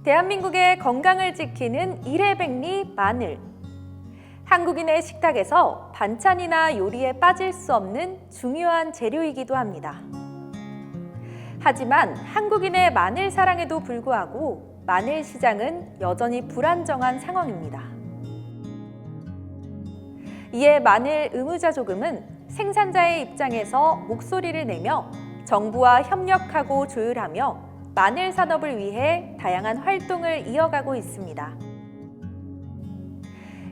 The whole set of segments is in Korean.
대한민국의 건강을 지키는 일회백리 마늘. 한국인의 식탁에서 반찬이나 요리에 빠질 수 없는 중요한 재료이기도 합니다. 하지만 한국인의 마늘 사랑에도 불구하고 마늘 시장은 여전히 불안정한 상황입니다. 이에 마늘 의무자 조금은 생산자의 입장에서 목소리를 내며 정부와 협력하고 조율하며 마늘 산업을 위해 다양한 활동을 이어가고 있습니다.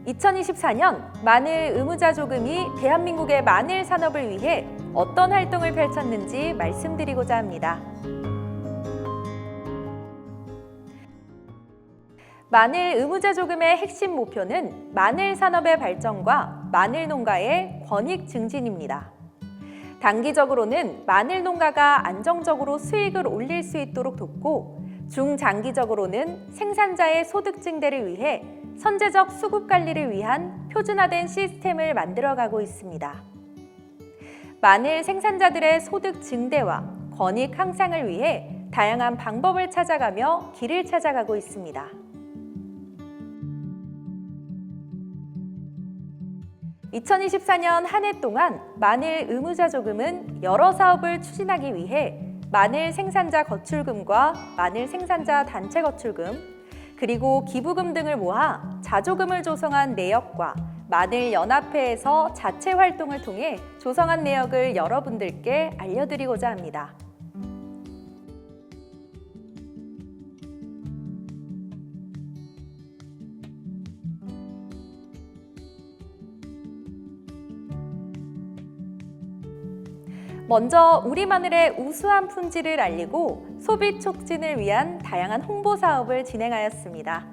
2024년 마늘 의무자 조금이 대한민국의 마늘 산업을 위해 어떤 활동을 펼쳤는지 말씀드리고자 합니다. 마늘 의무자 조금의 핵심 목표는 마늘 산업의 발전과 마늘 농가의 권익 증진입니다. 단기적으로는 마늘 농가가 안정적으로 수익을 올릴 수 있도록 돕고, 중장기적으로는 생산자의 소득 증대를 위해 선제적 수급 관리를 위한 표준화된 시스템을 만들어가고 있습니다. 마늘 생산자들의 소득 증대와 권익 향상을 위해 다양한 방법을 찾아가며 길을 찾아가고 있습니다. (2024년) 한 해 동안 마늘 의무자 조금은 여러 사업을 추진하기 위해 마늘 생산자 거출금과 마늘 생산자 단체 거출금, 그리고 기부금 등을 모아 자조금을 조성한 내역과 마늘 연합회에서 자체 활동을 통해 조성한 내역을 여러분들께 알려드리고자 합니다. 먼저 우리 마늘의 우수한 품질을 알리고 소비 촉진을 위한 다양한 홍보 사업을 진행하였습니다.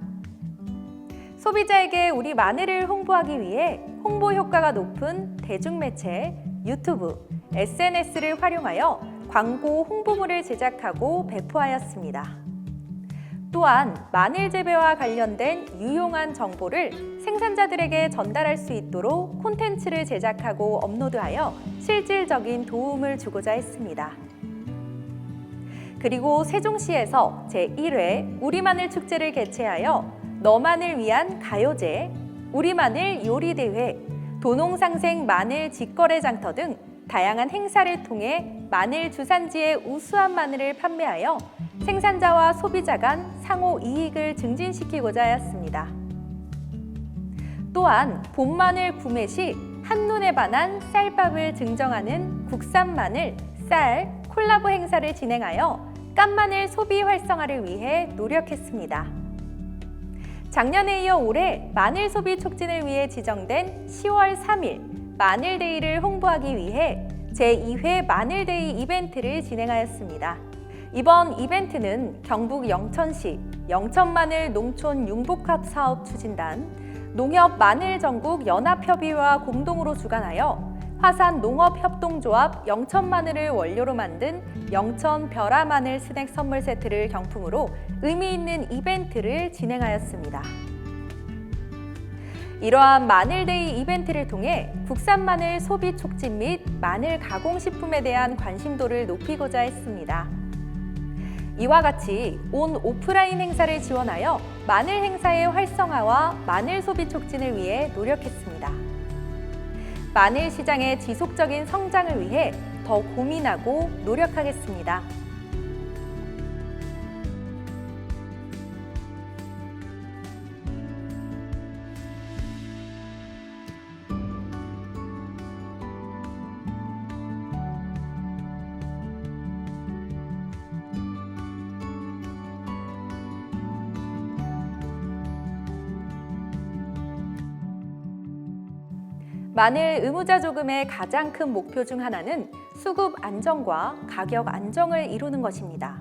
소비자에게 우리 마늘을 홍보하기 위해 홍보 효과가 높은 대중매체, 유튜브, SNS를 활용하여 광고 홍보물을 제작하고 배포하였습니다. 또한 마늘 재배와 관련된 유용한 정보를 생산자들에게 전달할 수 있도록 콘텐츠를 제작하고 업로드하여 실질적인 도움을 주고자 했습니다. 그리고 세종시에서 제1회 우리마늘 축제를 개최하여 너만을 위한 가요제, 우리마늘 요리대회, 도농상생 마늘 직거래 장터 등 다양한 행사를 통해 마늘 주산지의 우수한 마늘을 판매하여 생산자와 소비자 간 상호 이익을 증진시키고자 하였습니다. 또한 봄마늘 구매 시 한눈에 반한 쌀밥을 증정하는 국산 마늘, 쌀, 콜라보 행사를 진행하여 깐마늘 소비 활성화를 위해 노력했습니다. 작년에 이어 올해 마늘 소비 촉진을 위해 지정된 10월 3일 마늘데이를 홍보하기 위해 제2회 마늘데이 이벤트를 진행하였습니다. 이번 이벤트는 경북 영천시 영천마늘 농촌 융복합 사업 추진단, 농협마늘전국연합협의회와 공동으로 주관하여 화산농업협동조합 영천마늘을 원료로 만든 영천별아마늘 스낵 선물 세트를 경품으로 의미 있는 이벤트를 진행하였습니다. 이러한 마늘데이 이벤트를 통해 국산 마늘 소비 촉진 및 마늘 가공식품에 대한 관심도를 높이고자 했습니다. 이와 같이 온 오프라인 행사를 지원하여 마늘 행사의 활성화와 마늘 소비 촉진을 위해 노력했습니다. 마늘 시장의 지속적인 성장을 위해 더 고민하고 노력하겠습니다. 마늘 의무자 조금의 가장 큰 목표 중 하나는 수급 안정과 가격 안정을 이루는 것입니다.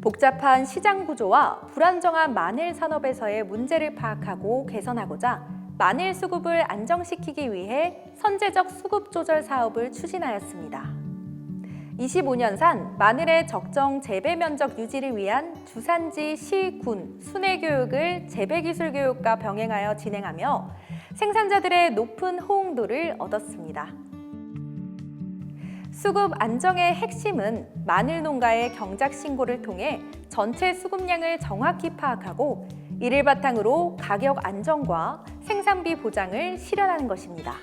복잡한 시장 구조와 불안정한 마늘 산업에서의 문제를 파악하고 개선하고자 마늘 수급을 안정시키기 위해 선제적 수급 조절 사업을 추진하였습니다. 25년산 마늘의 적정 재배 면적 유지를 위한 주산지 시, 군, 순회 교육을 재배기술 교육과 병행하여 진행하며 생산자들의 높은 호응도를 얻었습니다. 수급 안정의 핵심은 마늘 농가의 경작 신고를 통해 전체 수급량을 정확히 파악하고 이를 바탕으로 가격 안정과 생산비 보장을 실현하는 것입니다.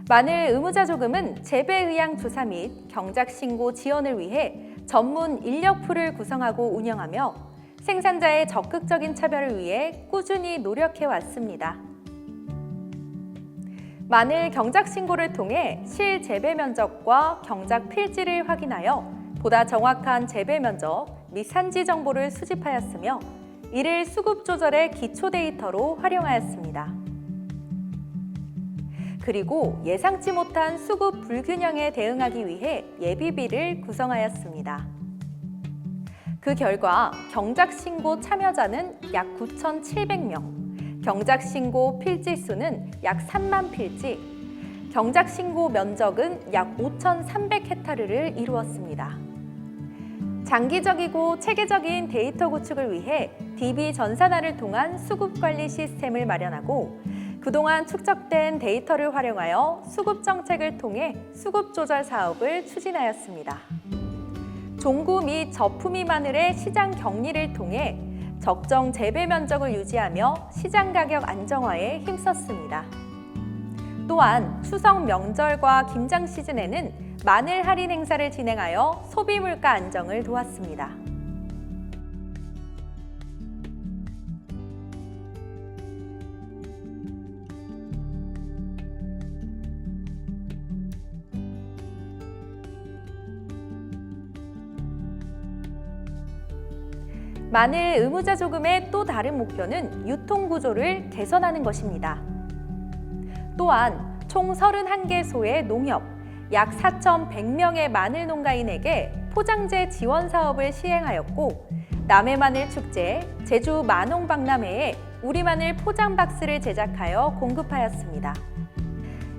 마늘 의무자 조금은 재배 의향 조사 및 경작 신고 지원을 위해 전문 인력풀을 구성하고 운영하며 생산자의 적극적인 차별을 위해 꾸준히 노력해 왔습니다. 마늘 경작 신고를 통해 실 재배 면적과 경작 필지를 확인하여 보다 정확한 재배 면적 및 산지 정보를 수집하였으며 이를 수급 조절의 기초 데이터로 활용하였습니다. 그리고 예상치 못한 수급 불균형에 대응하기 위해 예비비를 구성하였습니다. 그 결과 경작신고 참여자는 약 9,700명, 경작신고 필지 수는 약 3만 필지, 경작신고 면적은 약 5,300헥타르를 이루었습니다. 장기적이고 체계적인 데이터 구축을 위해 DB 전산화를 통한 수급관리 시스템을 마련하고 그동안 축적된 데이터를 활용하여 수급 정책을 통해 수급 조절 사업을 추진하였습니다. 종구 및 저품위 마늘의 시장 격리를 통해 적정 재배 면적을 유지하며 시장 가격 안정화에 힘썼습니다. 또한 추석 명절과 김장 시즌에는 마늘 할인 행사를 진행하여 소비 물가 안정을 도왔습니다. 마늘 의무자 조금의 또 다른 목표는 유통 구조를 개선하는 것입니다. 또한 총 31개소의 농협, 약 4,100명의 마늘 농가인에게 포장재 지원 사업을 시행하였고 남해 마늘 축제, 제주 만홍 박람회에 우리 마늘 포장 박스를 제작하여 공급하였습니다.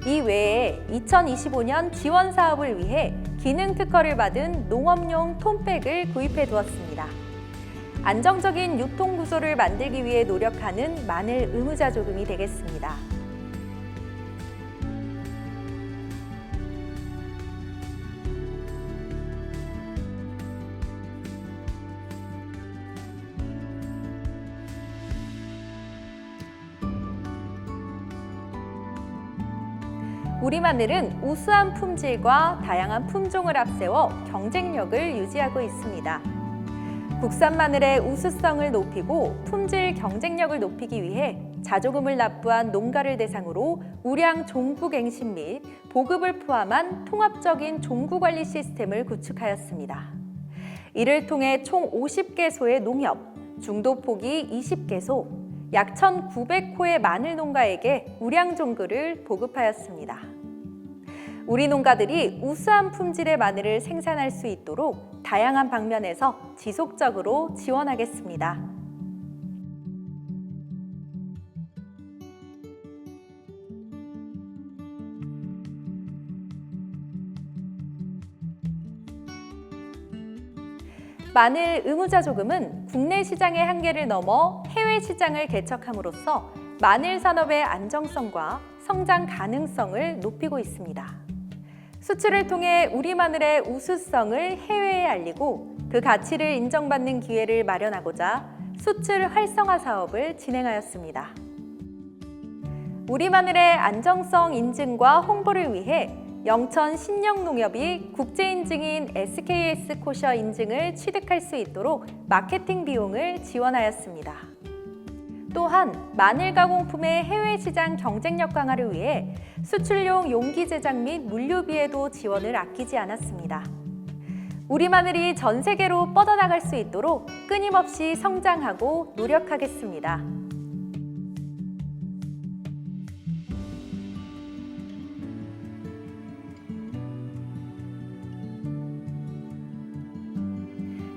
이 외에 2025년 지원 사업을 위해 기능 특허를 받은 농업용 톤백을 구입해 두었습니다. 안정적인 유통 구조를 만들기 위해 노력하는 마늘 의무자 조금이 되겠습니다. 우리 마늘은 우수한 품질과 다양한 품종을 앞세워 경쟁력을 유지하고 있습니다. 국산 마늘의 우수성을 높이고 품질 경쟁력을 높이기 위해 자조금을 납부한 농가를 대상으로 우량 종구 갱신 및 보급을 포함한 통합적인 종구 관리 시스템을 구축하였습니다. 이를 통해 총 50개소의 농협, 중도 포기 20개소, 약 1,900호의 마늘 농가에게 우량 종구를 보급하였습니다. 우리 농가들이 우수한 품질의 마늘을 생산할 수 있도록 다양한 방면에서 지속적으로 지원하겠습니다. 마늘 의무자 조금은 국내 시장의 한계를 넘어 해외 시장을 개척함으로써 마늘 산업의 안정성과 성장 가능성을 높이고 있습니다. 수출을 통해 우리 마늘의 우수성을 해외에 알리고 그 가치를 인정받는 기회를 마련하고자 수출 활성화 사업을 진행하였습니다. 우리 마늘의 안정성 인증과 홍보를 위해 영천 신영농협이 국제인증인 SKS 코셔 인증을 취득할 수 있도록 마케팅 비용을 지원하였습니다. 또한 마늘 가공품의 해외 시장 경쟁력 강화를 위해 수출용 용기 제작 및 물류비에도 지원을 아끼지 않았습니다. 우리 마늘이 전 세계로 뻗어나갈 수 있도록 끊임없이 성장하고 노력하겠습니다.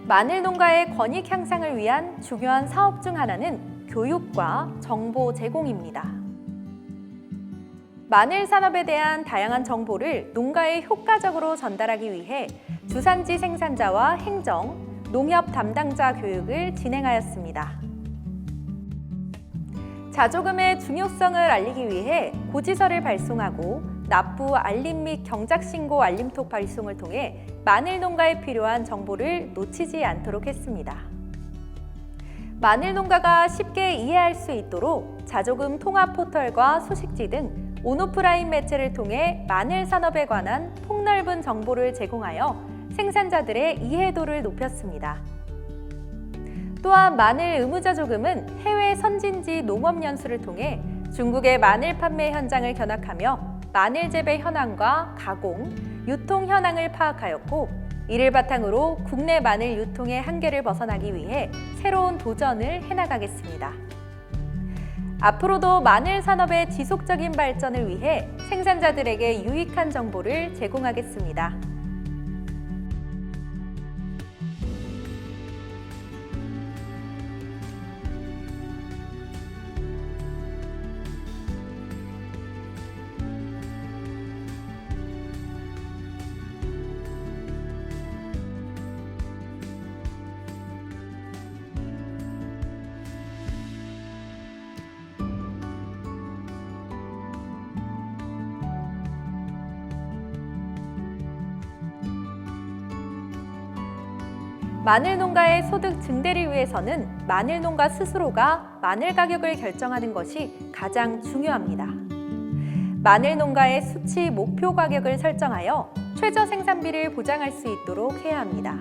마늘 농가의 권익 향상을 위한 중요한 사업 중 하나는 교육과 정보 제공입니다. 마늘 산업에 대한 다양한 정보를 농가에 효과적으로 전달하기 위해 주산지 생산자와 행정, 농협 담당자 교육을 진행하였습니다. 자조금의 중요성을 알리기 위해 고지서를 발송하고 납부 알림 및 경작 신고 알림톡 발송을 통해 마늘 농가에 필요한 정보를 놓치지 않도록 했습니다. 마늘 농가가 쉽게 이해할 수 있도록 자조금 통합 포털과 소식지 등 온오프라인 매체를 통해 마늘 산업에 관한 폭넓은 정보를 제공하여 생산자들의 이해도를 높였습니다. 또한 마늘 의무자 조금은 해외 선진지 농업연수를 통해 중국의 마늘 판매 현장을 견학하며 마늘 재배 현황과 가공, 유통 현황을 파악하였고, 이를 바탕으로 국내 마늘 유통의 한계를 벗어나기 위해 새로운 도전을 해나가겠습니다. 앞으로도 마늘 산업의 지속적인 발전을 위해 생산자들에게 유익한 정보를 제공하겠습니다. 마늘 농가의 소득 증대를 위해서는 마늘 농가 스스로가 마늘 가격을 결정하는 것이 가장 중요합니다. 마늘 농가의 수치 목표 가격을 설정하여 최저 생산비를 보장할 수 있도록 해야 합니다.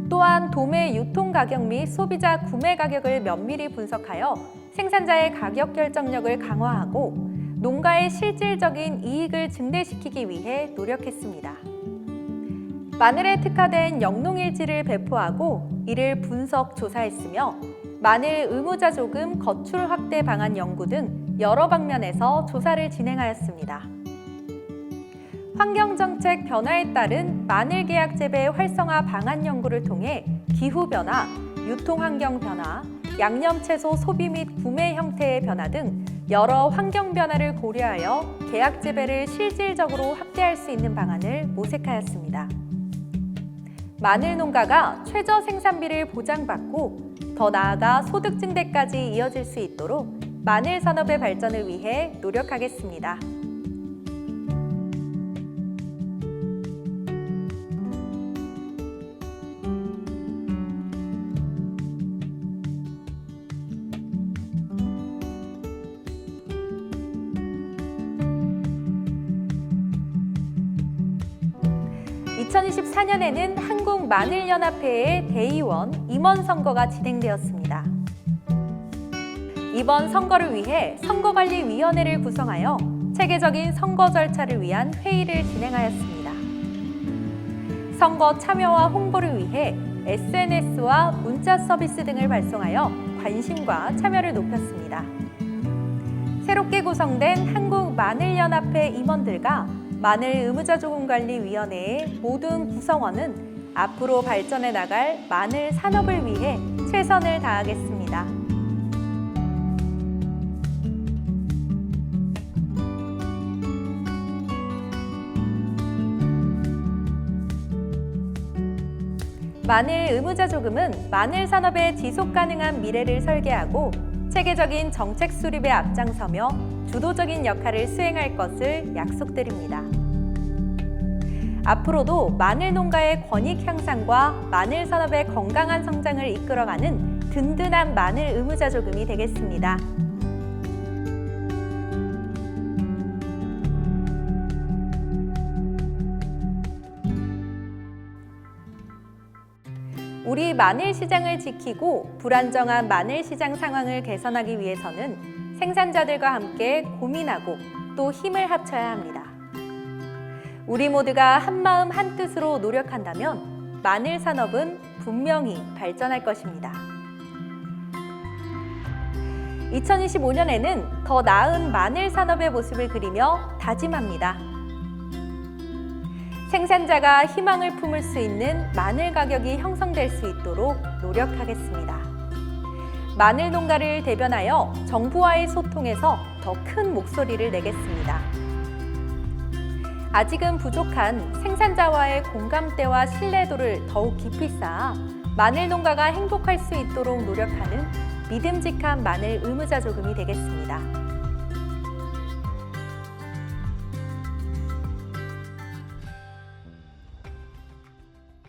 또한 도매 유통 가격 및 소비자 구매 가격을 면밀히 분석하여 생산자의 가격 결정력을 강화하고 농가의 실질적인 이익을 증대시키기 위해 노력했습니다. 마늘에 특화된 영농일지를 배포하고 이를 분석 조사했으며 마늘 의무자 조금 거출 확대 방안 연구 등 여러 방면에서 조사를 진행하였습니다. 환경정책 변화에 따른 마늘 계약 재배 활성화 방안 연구를 통해 기후 변화, 유통 환경 변화, 양념 채소 소비 및 구매 형태의 변화 등 여러 환경 변화를 고려하여 계약 재배를 실질적으로 확대할 수 있는 방안을 모색하였습니다. 마늘 농가가 최저 생산비를 보장받고 더 나아가 소득 증대까지 이어질 수 있도록 마늘 산업의 발전을 위해 노력하겠습니다. (2024년에는) 한국마늘연합회의 대의원 임원 선거가 진행되었습니다. 이번 선거를 위해 선거관리위원회를 구성하여 체계적인 선거 절차를 위한 회의를 진행하였습니다. 선거 참여와 홍보를 위해 SNS와 문자 서비스 등을 발송하여 관심과 참여를 높였습니다. 새롭게 구성된 한국마늘연합회 임원들과 마늘 의무자조금관리위원회의 모든 구성원은 앞으로 발전해 나갈 마늘 산업을 위해 최선을 다하겠습니다. 마늘 의무자조금은 마늘 산업의 지속가능한 미래를 설계하고 체계적인 정책 수립에 앞장서며 주도적인 역할을 수행할 것을 약속드립니다. 앞으로도 마늘 농가의 권익 향상과 마늘 산업의 건강한 성장을 이끌어가는 든든한 마늘 의무자 조금이 되겠습니다. 우리 마늘 시장을 지키고 불안정한 마늘 시장 상황을 개선하기 위해서는 생산자들과 함께 고민하고 또 힘을 합쳐야 합니다. 우리 모두가 한마음 한뜻으로 노력한다면 마늘 산업은 분명히 발전할 것입니다. 2025년에는 더 나은 마늘 산업의 모습을 그리며 다짐합니다. 생산자가 희망을 품을 수 있는 마늘 가격이 형성될 수 있도록 노력하겠습니다. 마늘 농가를 대변하여 정부와의 소통에서 더 큰 목소리를 내겠습니다. 아직은 부족한 생산자와의 공감대와 신뢰도를 더욱 깊이 쌓아 마늘 농가가 행복할 수 있도록 노력하는 믿음직한 마늘 의무자 조금이 되겠습니다.